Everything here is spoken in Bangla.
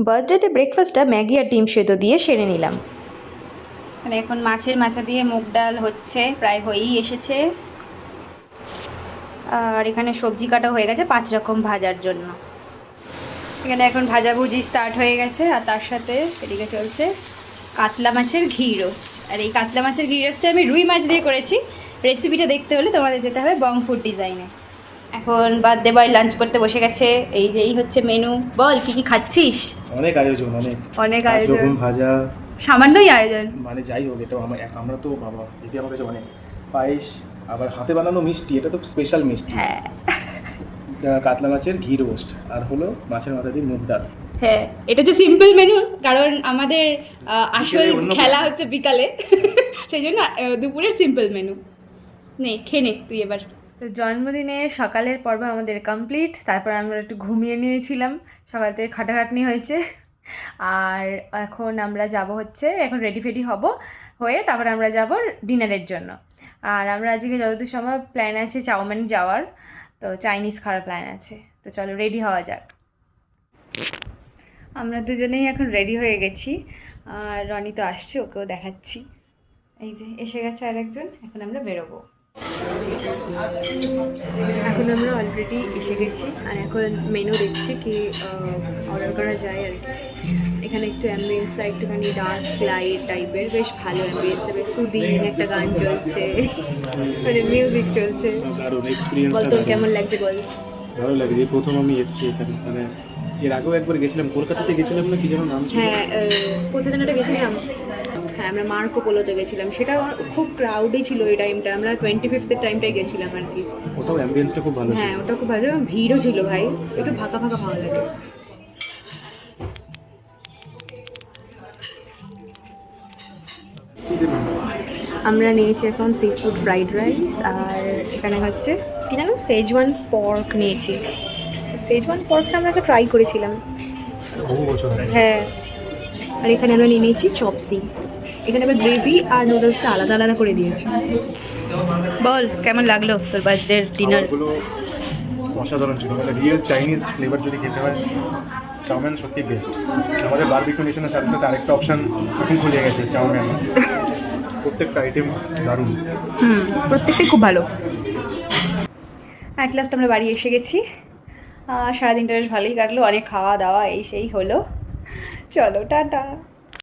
বার্থডেতে ব্রেকফাস্টটা ম্যাগি আর ডিম সেদ্ধ দিয়ে সেরে নিলাম। মানে এখন মাছের মাথা দিয়ে মুগ ডাল হচ্ছে, প্রায় হয়েই এসেছে। আর এখানে সবজি কাটা হয়ে গেছে 5 রকম ভাজার জন্য। এখানে এখন ভাজাভুজি স্টার্ট হয়ে গেছে, আর তার সাথে এদিকে চলছে কাতলা মাছের ঘি রোস্ট। আর এই কাতলা মাছের ঘি রোস্টটা আমি রুই মাছ দিয়ে করেছি। রেসিপিটা দেখতে হলে তোমাদের যেতে হবে বং ফুড ডিজাইনে। এখন বার্থডে বয় লাঞ্চ করতে বসে গেছে। এই হচ্ছে মেনু। বল কি কি খাচ্ছিস? অনেক আয়োজন, অনেক আয়োজন, রকম ভাজা, সামান্যই আয়োজন। মানে যাই হোক, এটা আমরা তো বাবা দিদি আমার কাছে অনেক পায়েস, আবার হাতে বানানো মিষ্টি, এটা তো স্পেশাল মিষ্টি। হ্যাঁ, কাতলা মাছের ঘি রোস্ট, আর হলো মাছের মাথা দিয়ে মুগ ডাল। হ্যাঁ, এটা হচ্ছে সিম্পল মেনু, কারণ আমাদের আসল খেলা হচ্ছে বিকালে। সেই জন্য দুপুরের সিম্পল মেনু। নে খেয়ে নে তুই এবার। তো জন্মদিনের সকালের পর্ব আমাদের কমপ্লিট। তারপর আমরা একটু ঘুমিয়ে নিয়েছিলাম, সকাল থেকে খাটাখাটনি হয়েছে। আর এখন আমরা এখন রেডি ফেডি হয়ে তারপর আমরা যাব ডিনারের জন্য। আর আমরা আজকে যতদূর সম্ভব প্ল্যান আছে চাউমিন যাওয়ার, তো চাইনিজ খাওয়ার প্ল্যান আছে। তো চলো রেডি হওয়া যাক। আমরা দুজনেই এখন রেডি হয়ে গেছি, আর রনি তো আসছে, ওকেও দেখাচ্ছি। এই যে এসে গেছে আরেকজন, এখন আমরা বেরোবো। এখন আমরা অলরেডি এসে গেছি, আর এখন মেনু দেখছি কি অর্ডার করা যায় আর কি। এখানে একটু অ্যাম্বিয়েন্সটা একটুখানি ডার্ক লাইট টাইপের, বেশ ভালো অ্যাম্বিয়েন্সটা, বেশ সুদিং একটা গান চলছে, মানে মিউজিক চলছে। দারুণ এক্সপিরিয়েন্স। বল তোর কেমন লাগছে বল? ভালো লাগে, যে প্রথম আমি এসেছি এখানে, মানে এর আগেও একবার গেছিলাম, কলকাতাতে গেছিলাম না, কি যেন নাম ছিল? হ্যাঁ, কোথায় যেন একটা গেছিলাম। হ্যাঁ, আমরা মার্কো পোলোতে গেছিলাম, সেটা খুব ক্রাউডই ছিল ওই টাইমটা। আমরা 25th টাইমটাই গেছিলাম আর কি। ওটাও অ্যাম্বিয়েন্সটা খুব ভালো ছিল। হ্যাঁ, ওটা খুব ভালো, ভিড়ও ছিল ভাই, একটু ফাঁকা ফাঁকা ভালো লাগে। আমরা নিয়েছি এখন সি ফুড ফ্রাইড রাইস, আর এখানে হচ্ছে কি জানো সেজওয়ান পর্ক নিয়েছি। সেজওয়ান পর্কটা আমরা একটা ট্রাই করেছিলাম। বহু বছর আগে। হ্যাঁ, আর এখানে আমরা নিয়ে নিয়েছি চপসি। এখানে আবার গ্রেভি আর নুডলসটা আলাদা আলাদা করে দিয়েছি। বল কেমন লাগলো তোর বার্থডের ডিনার? খাবারগুলো অসাধারণ ছিল, মানে রিয়েল চাইনিজ ফ্লেভার যদি খেতে হয়, চাউমিন সত্যি বেস্ট। আমাদের বারবিকিউ নেশনের সাথে সাথে আরেকটা অপশন এখন খুলে গেছে, চাউমিন। প্রত্যেকটা আইটেম দারুণ। প্রত্যেকটাই খুব ভালো। অ্যাট লাস্ট আমরা বাড়ি এসে গেছি। সারাদিনটা বেশ ভালোই কাটলো, অনেক খাওয়া দাওয়া এই সেই হলো। চলো টাটা।